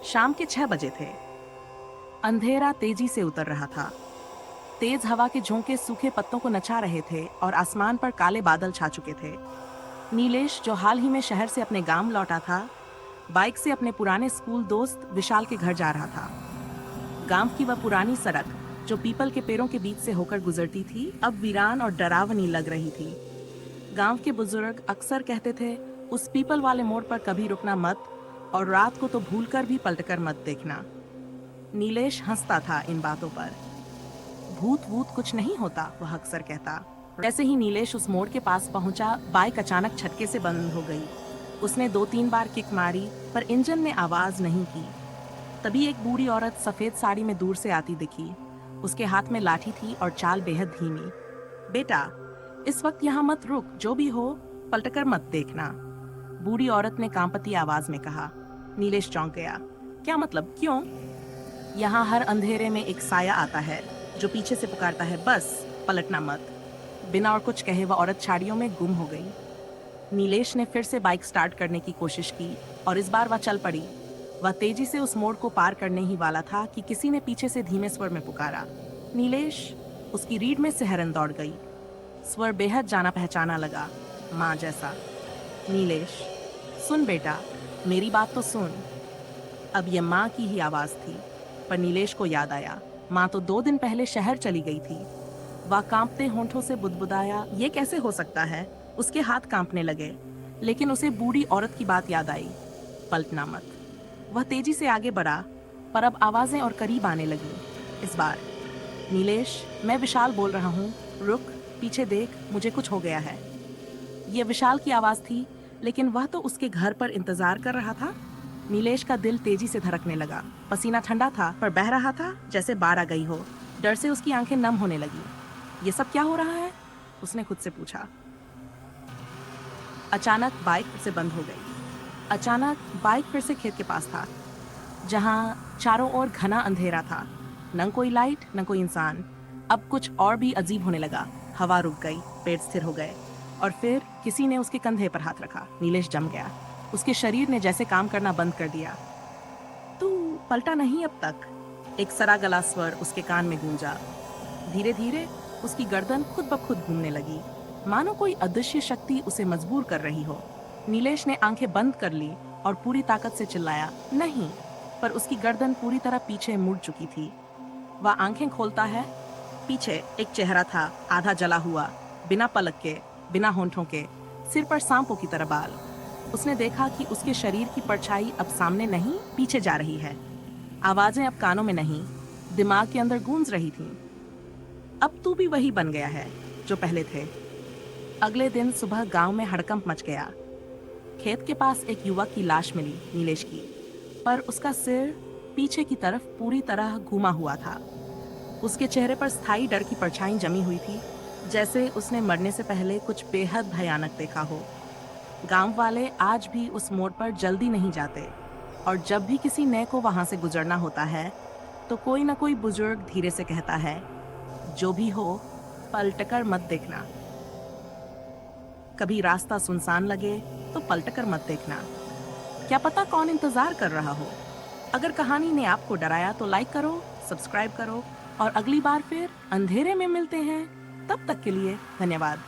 शाम के 6 बजे थे। अंधेरा तेजी से उतर रहा था। तेज हवा के झोंके सूखे पत्तों को नचा रहे थे और आसमान पर काले बादल छा चुके थे। नीलेश, जो हाल ही में शहर से अपने गांव लौटा था, बाइक से अपने पुराने स्कूल दोस्त विशाल के घर जा रहा था। गांव की वह पुरानी सड़क, जो पीपल के पेड़ों के बीच से होकर गुजरती थी, अब वीरान और डरावनी लग रही थी। गांव के बुजुर्ग अक्सर कहते थे, उस पीपल वाले मोड़ पर कभी रुकना मत, और रात को तो भूलकर भी पलटकर मत देखना। नीलेश हंसता था इन बातों पर। भूत वूत कुछ नहीं होता, वह अक्सर कहता। जैसे ही नीलेश उस मोड़ के पास पहुंचा, बाइक अचानक झटके से बंद हो गई। उसने 2-3 बार किक मारी, पर इंजन ने आवाज नहीं की। तभी एक बूढ़ी औरत सफेद साड़ी में दूर से आती दिखी। उसके हाथ में लाठी थी और चाल बेहद धीमी। बेटा, इस वक्त यहाँ मत रुक, जो भी हो पलटकर मत देखना, बूढ़ी औरत ने कांपती आवाज में कहा। नीलेश चौंक गया। क्या मतलब, क्यों? यहाँ हर अंधेरे में एक साया आता है जो पीछे से पुकारता है, बस पलटना मत। बिना और कुछ कहे वह औरत झाड़ियों में गुम हो गई। नीलेश ने फिर से बाइक स्टार्ट करने की कोशिश की और इस बार वह चल पड़ी। वह तेजी से उस मोड़ को पार करने ही वाला था कि किसी ने पीछे से धीमे स्वर में पुकारा, नीलेश। उसकी रीढ़ में सिहरन दौड़ गई। स्वर बेहद जाना पहचाना लगा, माँ जैसा। नीलेश, सुन बेटा, मेरी बात तो सुन। अब यह माँ की ही आवाज थी, पर नीलेश को याद आया, माँ तो 2 दिन पहले शहर चली गई थी। वह कांपते होंठों से बुदबुदाया, ये कैसे हो सकता है? उसके हाथ कांपने लगे, लेकिन उसे बूढ़ी औरत की बात याद आई, पलटना मत। वह तेजी से आगे बढ़ा, पर अब आवाजें और करीब आने लगी। इस बार, नीलेश, मैं विशाल बोल रहा हूँ, रुक, पीछे देख, मुझे कुछ हो गया है। यह विशाल की आवाज थी, लेकिन वह तो उसके घर पर इंतजार कर रहा था। नीलेश का दिल तेजी से धड़कने लगा। पसीना ठंडा था, पर बह रहा था जैसे बाढ़ आ गई हो। डर से उसकी आंखें नम होने लगी। ये सब क्या हो रहा है? उसने खुद से पूछा। अचानक बाइक फिर से बंद हो गई। अचानक बाइक फिर से खेत के पास था, जहाँ चारों ओर घना अंधेरा था। न कोई लाइट, न कोई इंसान। अब कुछ और भी अजीब होने लगा। हवा रुक गई, पेड़ स्थिर हो गए, और फिर किसी ने उसके कंधे पर हाथ रखा। नीलेश जम गया। उसके शरीर ने जैसे काम करना बंद कर दिया। तू पलटा नहीं अब तक? एक सरा गला स्वर उसके कान में गूंजा। धीरे धीरे उसकी गर्दन खुद ब खुद घूमने लगी, मानो कोई अदृश्य शक्ति उसे मजबूर कर रही हो। नीलेश ने आंखें बंद कर ली और पूरी ताकत से चिल्लाया, नहीं, पर उसकी गर्दन पूरी तरह पीछे मुड़ चुकी थी। वह आंखें खोलता है। पीछे एक चेहरा था, आधा जला हुआ, बिना पलक के, बिना होंठों के, सिर पर सांपों की तरह बाल। उसने देखा कि उसके शरीर की परछाई अब सामने नहीं, पीछे जा रही है। आवाजें अब कानों में नहीं, दिमाग के अंदर गूंज रही थीं। अब तू भी वही बन गया है जो पहले थे। अगले दिन सुबह गांव में हड़कंप मच गया। खेत के पास एक युवक की लाश मिली, नीलेश की, पर उसका सिर पीछे की तरफ पूरी तरह घुमा हुआ था। उसके चेहरे पर स्थायी डर की परछाई जमी हुई थी, जैसे उसने मरने से पहले कुछ बेहद भयानक देखा हो। गांव वाले आज भी उस मोड़ पर जल्दी नहीं जाते, और जब भी किसी नए को वहां से गुजरना होता है, तो कोई ना कोई बुजुर्ग धीरे से कहता है, जो भी हो पलटकर मत देखना। कभी रास्ता सुनसान लगे तो पलटकर मत देखना। क्या पता कौन इंतजार कर रहा हो। अगर कहानी ने आपको डराया तो लाइक करो, सब्सक्राइब करो, और अगली बार फिर अंधेरे में मिलते हैं। तब तक के लिए धन्यवाद।